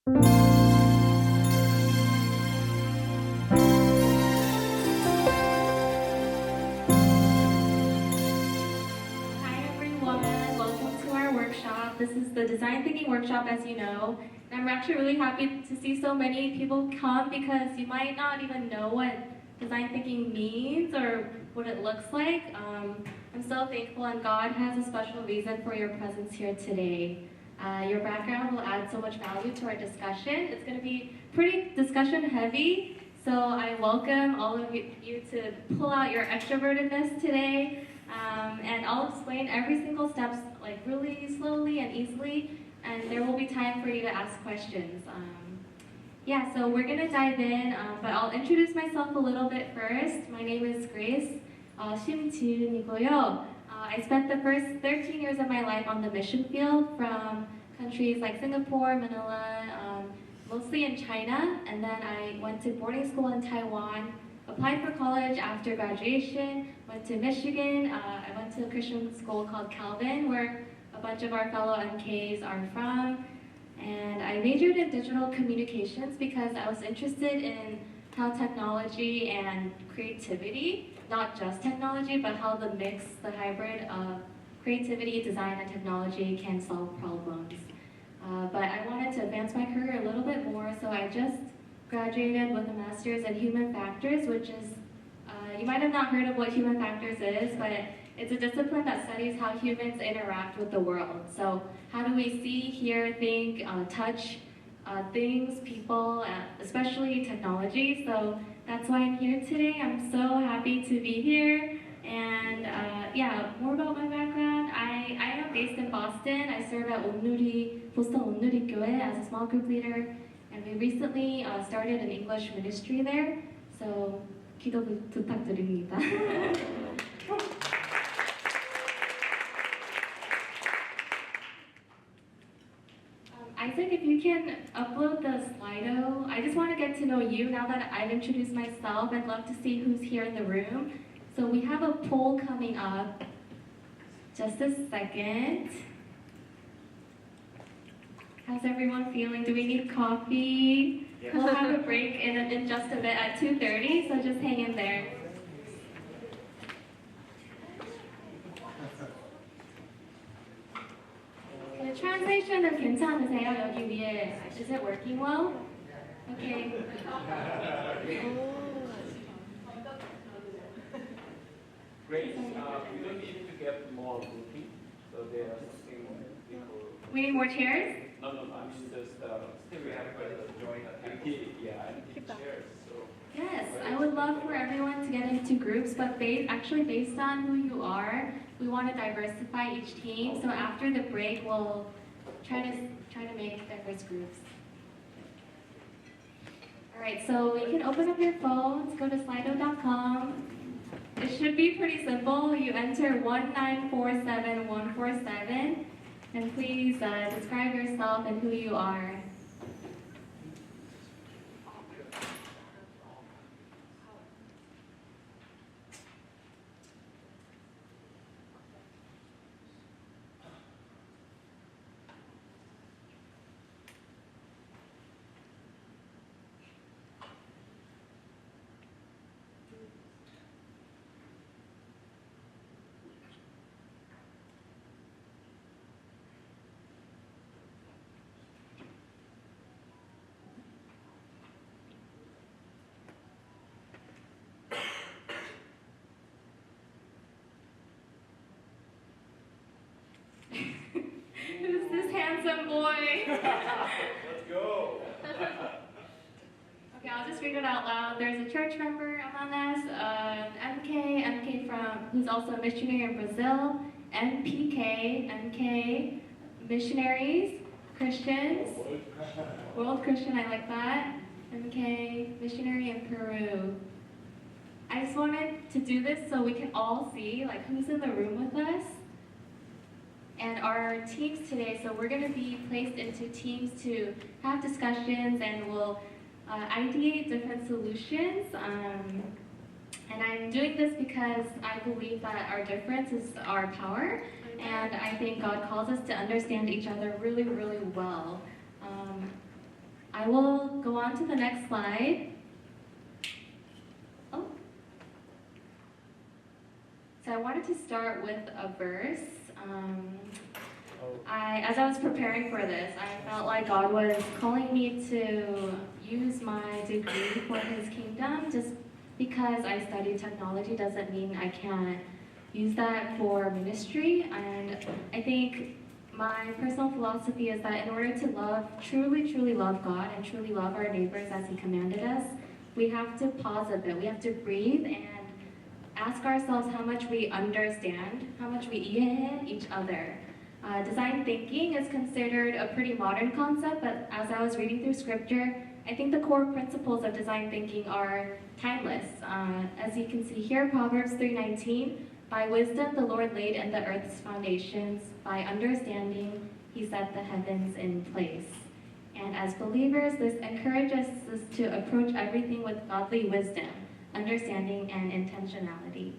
This is the design thinking workshop, as you know. And I'm actually really happy to see so many people come because you might not even know what design thinking means or what it looks like. I'm so thankful, and God has a special reason for your presence here today. Your background will add so much value to our discussion. It's going to be pretty discussion heavy, so I welcome all of you to pull out your extrovertedness today. And I'll explain every single step like really slowly and easily, and there will be time for you to ask questions. Yeah, so we're gonna dive in, but I'll introduce myself a little bit first. My name is Grace 심지은이고요. I spent the first 13 years of my life on the mission field from countries like Singapore, Manila, mostly in China, and then I went to boarding school in Taiwan, applied for college after graduation, went to Michigan. I went to a Christian school called Calvin, where a bunch of our fellow MKs are from. And I majored in digital communications because I was interested in how technology and creativity, not just technology, but how the mix, the hybrid of creativity, design, and technology can solve problems. But I wanted to advance my career a little bit more, so I just graduated with a master's in human factors, which is, you might have not heard of what human factors is, but it's a discipline that studies how humans interact with the world. So how do we see, hear, think, touch things, people, especially technology. So that's why I'm here today. I'm so happy to be here. And yeah, more about my background. I am based in Boston. I serve at Boston 온누리 교회 as a small group leader. And we recently started an English ministry there. So 기도 부탁드립니다. Isaac, if you can upload the Slido. I just want to get to know you now that I've introduced myself. I'd love to see who's here in the room. So we have a poll coming up. Just a second. How's everyone feeling? Do we need coffee? Yes. We'll have a break in just a bit at 2:30, so just hang in there. The translation은 괜찮으세요? 여기 위에. Is it working well? Okay. Great. We don't need to get more grouping, so there are something people. We need more chairs? No, I mean just still we have to join activity. Yeah, and keep chairs. So. Yes, I would love for everyone to get into groups, but actually based on who you are, we want to diversify each team. So after the break, we'll try to make diverse groups. All right, so we can open up your phones, go to slido.com. It should be pretty simple. You enter 1947147, and please describe yourself and who you are. Who's this handsome boy? Let's go. Okay, I'll just read it out loud. There's a church member among us, MK who's also a missionary in Brazil, MK, missionaries, Christians, world Christian, I like that, MK, missionary in Peru. I just wanted to do this so we can all see like who's in the room with us. And our teams today, so we're going to be placed into teams to have discussions, and we'll ideate different solutions. And I'm doing this because I believe that our difference is our power, and I think God calls us to understand each other really, really well. I will go on to the next slide. Oh. So I wanted to start with a verse. As I was preparing for this, I felt like God was calling me to use my degree for His kingdom. Just because I studied technology doesn't mean I can't use that for ministry. And I think my personal philosophy is that in order to truly love God and truly love our neighbors as He commanded us, we have to pause a bit. We have to breathe and ask ourselves how much we understand, how much we 이해해 each other. Design thinking is considered a pretty modern concept, but as I was reading through scripture, I think the core principles of design thinking are timeless. As you can see here, Proverbs 3:19, by wisdom the Lord laid in the earth's foundations, by understanding He set the heavens in place. And as believers, this encourages us to approach everything with godly wisdom, understanding, and intentionality.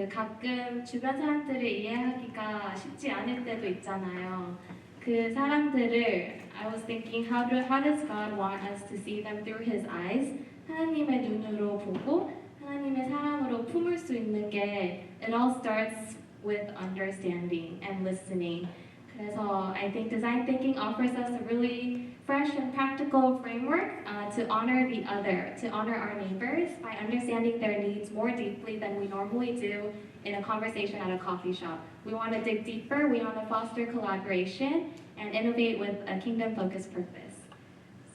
가끔 주변 사람들을 이해하기가 쉽지 않을 때도 있잖아요. 그 사람들을 I was thinking how does God want us to see them through His eyes? 하나님의 눈으로 보고 하나님의 사랑으로 품을 수 있는 게 it all starts with understanding and listening. 그래서 I think design thinking offers us a really fresh and practical framework to honor the other, to honor our neighbors by understanding their needs more deeply than we normally do in a conversation at a coffee shop. We want to dig deeper, we want to foster collaboration and innovate with a kingdom-focused purpose.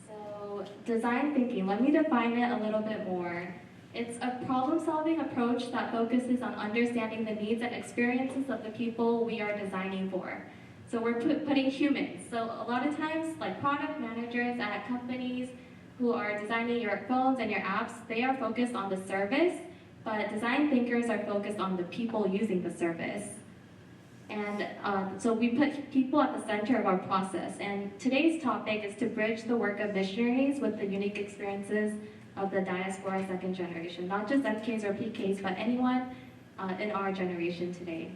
So design thinking, let me define it a little bit more. It's a problem-solving approach that focuses on understanding the needs and experiences of the people we are designing for. So we're putting humans. So a lot of times, like product managers at companies who are designing your phones and your apps, they are focused on the service, but design thinkers are focused on the people using the service. And so we put people at the center of our process. And today's topic is to bridge the work of missionaries with the unique experiences of the diaspora second generation. Not just FKs or PKs, but anyone in our generation today.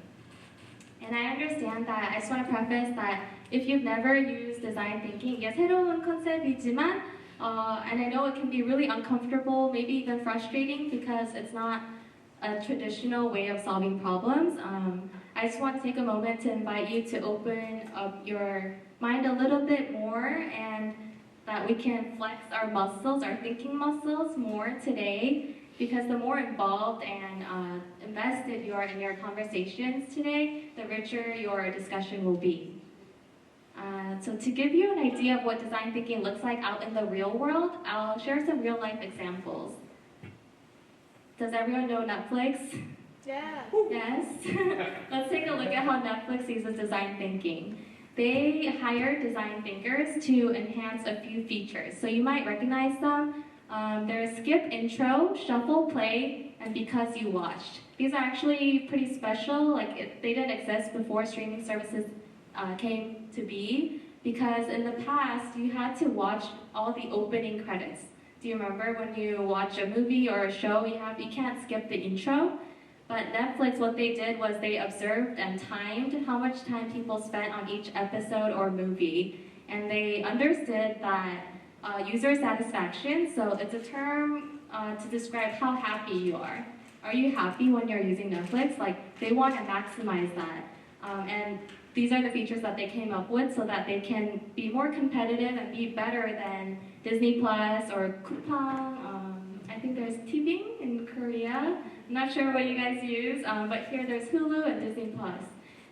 And I understand that, I just want to preface that if you've never used design thinking, 이게 새로운 컨셉이지만, and I know it can be really uncomfortable, maybe even frustrating because it's not a traditional way of solving problems. I just want to take a moment to invite you to open up your mind a little bit more and that we can flex our muscles, our thinking muscles more today. Because the more involved and invested you are in your conversations today, the richer your discussion will be. So to give you an idea of what design thinking looks like out in the real world, I'll share some real life examples. Does everyone know Netflix? Yeah. Yes? Let's take a look at how Netflix uses design thinking. They hire design thinkers to enhance a few features. So you might recognize them. There's skip intro, shuffle play, and because you watched. These are actually pretty special, like they didn't exist before streaming services came to be, because in the past you had to watch all the opening credits. Do you remember when you watch a movie or a show, you can't skip the intro? But Netflix, what they did was they observed and timed how much time people spent on each episode or movie, and they understood that user satisfaction, so it's a term to describe how happy you are. Are you happy when you're using Netflix? Like, they want to maximize that. And these are the features that they came up with so that they can be more competitive and be better than Disney Plus or Coupang. I think there's TVing in Korea. I'm not sure what you guys use, but here there's Hulu and Disney Plus.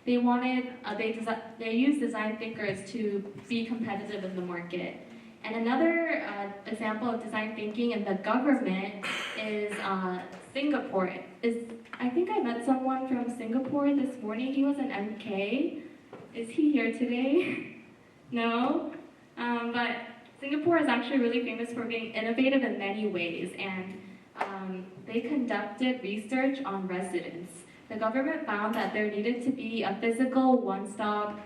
They use design thinkers to be competitive in the market. And another example of design thinking in the government is Singapore. I think I met someone from Singapore this morning. He was an MK. Is he here today? No? But Singapore is actually really famous for being innovative in many ways, and they conducted research on residents. The government found that there needed to be a physical one-stop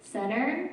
center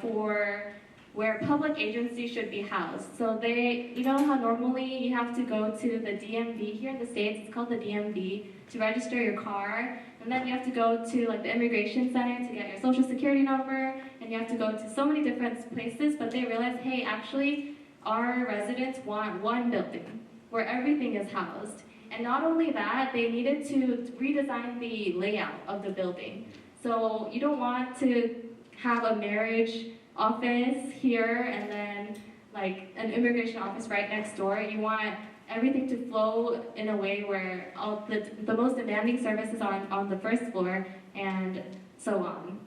for where public agencies should be housed. So you know how normally you have to go to the DMV here in the States, it's called the DMV, to register your car. and then you have to go to like the immigration center to get your social security number, and you have to go to so many different places, but they realized, hey, actually, our residents want one building where everything is housed. And not only that, they needed to redesign the layout of the building. So you don't want to have a marriage office here and then like an immigration office right next door. You want everything to flow in a way where all the most demanding services are on the first floor and so on.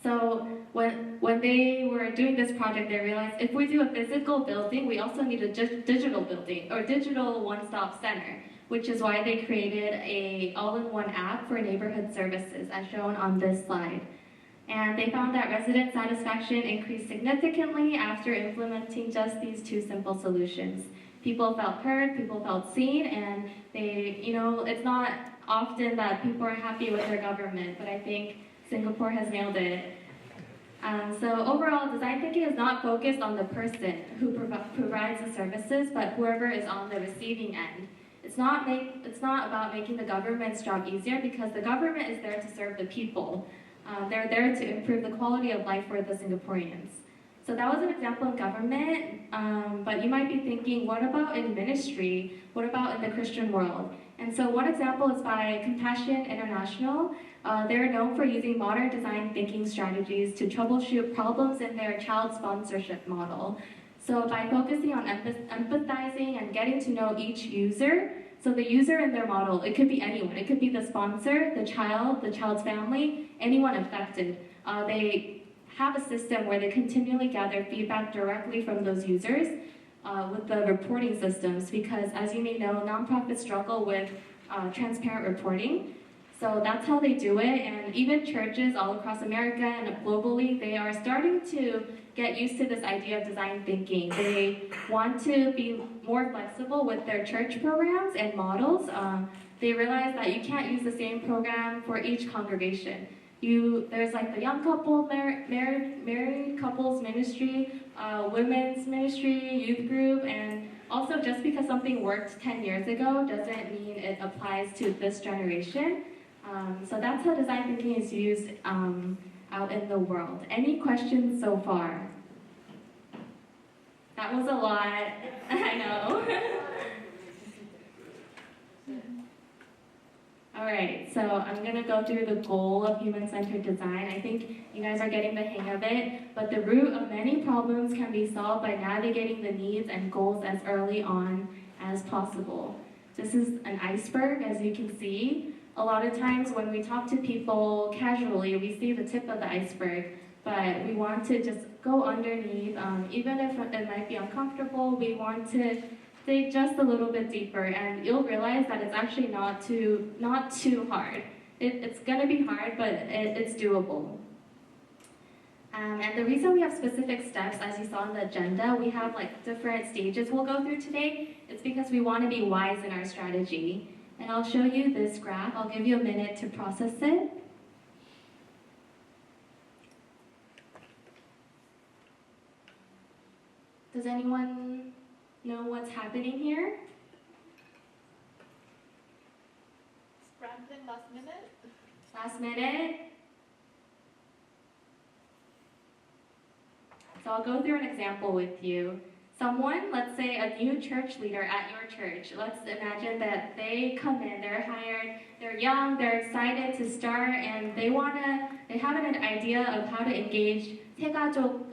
So when they were doing this project, they realized if we do a physical building, we also need a digital building or digital one-stop center, which is why they created a all-in-one app for neighborhood services, as shown on this slide. And they found that resident satisfaction increased significantly after implementing just these two simple solutions. People felt heard, people felt seen, and they, it's not often that people are happy with their government, but I think Singapore has nailed it. So overall, design thinking is not focused on the person who provides the services, but whoever is on the receiving end. It's not about making the government's job easier, because the government is there to serve the people. They're there to improve the quality of life for the Singaporeans. So that was an example in government, but you might be thinking, what about in ministry? What about in the Christian world? And so one example is by Compassion International. They're known for using modern design thinking strategies to troubleshoot problems in their child sponsorship model. So by focusing on empathizing and getting to know each user, so the user in their model, it could be anyone. It could be the sponsor, the child's family, anyone affected. They have a system where they continually gather feedback directly from those users with the reporting systems, because as you may know, nonprofits struggle with transparent reporting. So that's how they do it, and even churches all across America and globally, they are starting to get used to this idea of design thinking. They want to be more flexible with their church programs and models. They realize that you can't use the same program for each congregation. There's like the young couple, married couples ministry, women's ministry, youth group, and also just because something worked 10 years ago doesn't mean it applies to this generation. So that's how design thinking is used out in the world. Any questions so far? That was a lot, I know. All right, so I'm gonna go through the goal of human-centered design. I think you guys are getting the hang of it, but the root of many problems can be solved by navigating the needs and goals as early on as possible. This is an iceberg, as you can see. A lot of times when we talk to people casually, we see the tip of the iceberg, but we want to just go underneath. Even if it might be uncomfortable, we want to dig just a little bit deeper, and you'll realize that it's actually not too hard. It's gonna be hard, but it's doable. And the reason we have specific steps, as you saw on the agenda, we have like different stages we'll go through today. It's because we want to be wise in our strategy. And I'll show you this graph. I'll give you a minute to process it. Does anyone know what's happening here? Scrambling last minute. Last minute. So I'll go through an example with you. Someone, let's say a new church leader at your church, let's imagine that they come in, they're hired, they're young, they're excited to start, and they have an idea of how to engage 세가족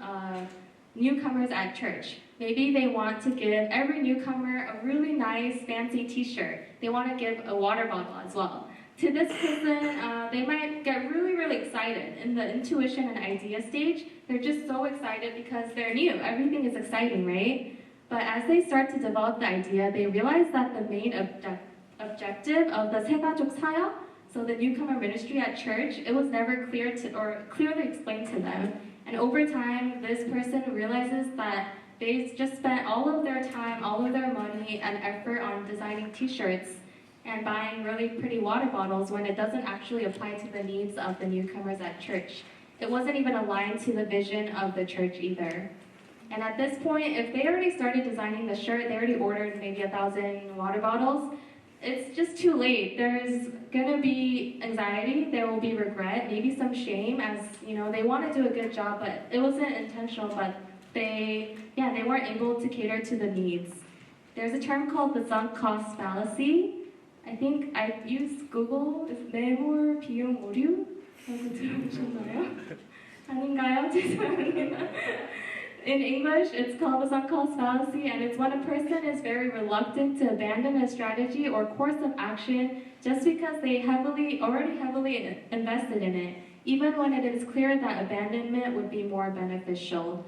newcomers at church. Maybe they want to give every newcomer a really nice fancy t-shirt. They want to give a water bottle as well. To this person, they might get really, really excited in the intuition and idea stage. They're just so excited because they're new. Everything is exciting, right? But as they start to develop the idea, they realize that the main objective of the 세가족 사역, so the newcomer ministry at church, it was never clearly explained to them. And over time, this person realizes that they just spent all of their time, all of their money and effort on designing t-shirts and buying really pretty water bottles when it doesn't actually apply to the needs of the newcomers at church. It wasn't even aligned to the vision of the church either. And at this point, if they already started designing the shirt, they already ordered maybe 1,000 water bottles, it's just too late. There's gonna be anxiety, there will be regret, maybe some shame, as you know, they want to do a good job, but it wasn't intentional, but they weren't able to cater to the needs. There's a term called the sunk cost fallacy. I think I used Google. It's 매몰 비용 오류? 라고 들어보셨나요? 아닌가요? 죄송합니다. In English, it's called the sunk cost fallacy, and it's when a person is very reluctant to abandon a strategy or course of action just because they already heavily invested in it, even when it is clear that abandonment would be more beneficial.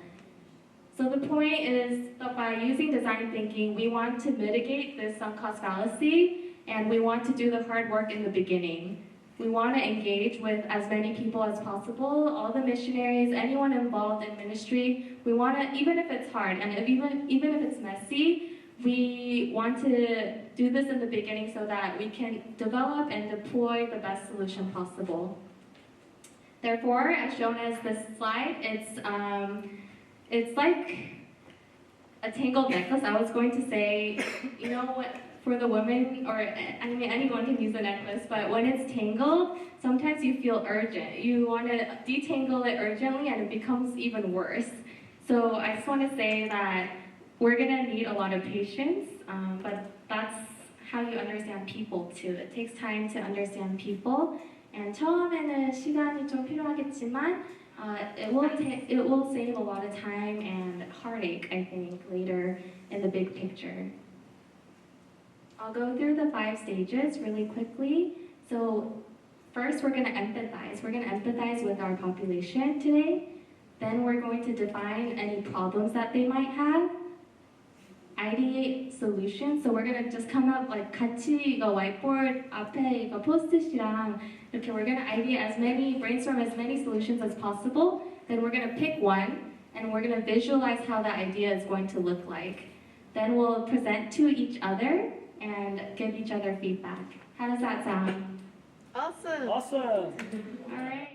So the point is that by using design thinking, we want to mitigate this sunk cost fallacy, and we want to do the hard work in the beginning. We want to engage with as many people as possible, all the missionaries, anyone involved in ministry. We want to, even if it's hard and even if it's messy, we want to do this in the beginning so that we can develop and deploy the best solution possible. Therefore, as shown as this slide, it's like a tangled necklace. I was going to say, you know what? For the women, or I mean anyone can use a necklace, but when it's tangled, sometimes you feel urgent. You want to detangle it urgently and it becomes even worse. So I just want to say that we're going to need a lot of patience, but that's how you understand people too. It takes time to understand people, and 처음에는 시간이 좀 필요하겠지만 it will save a lot of time and heartache, I think, later in the big picture. I'll go through the 5 stages really quickly. So first, we're going to empathize. We're going to empathize with our population today. Then we're going to define any problems that they might have. Ideate solutions. So we're going to just come up like 같이 이거 whiteboard 앞에 이거 post-it이랑 이렇게 we're going to brainstorm as many solutions as possible. Then we're going to pick one and we're going to visualize how that idea is going to look like. Then we'll present to each other and give each other feedback. How does that sound? Awesome. Awesome. All right.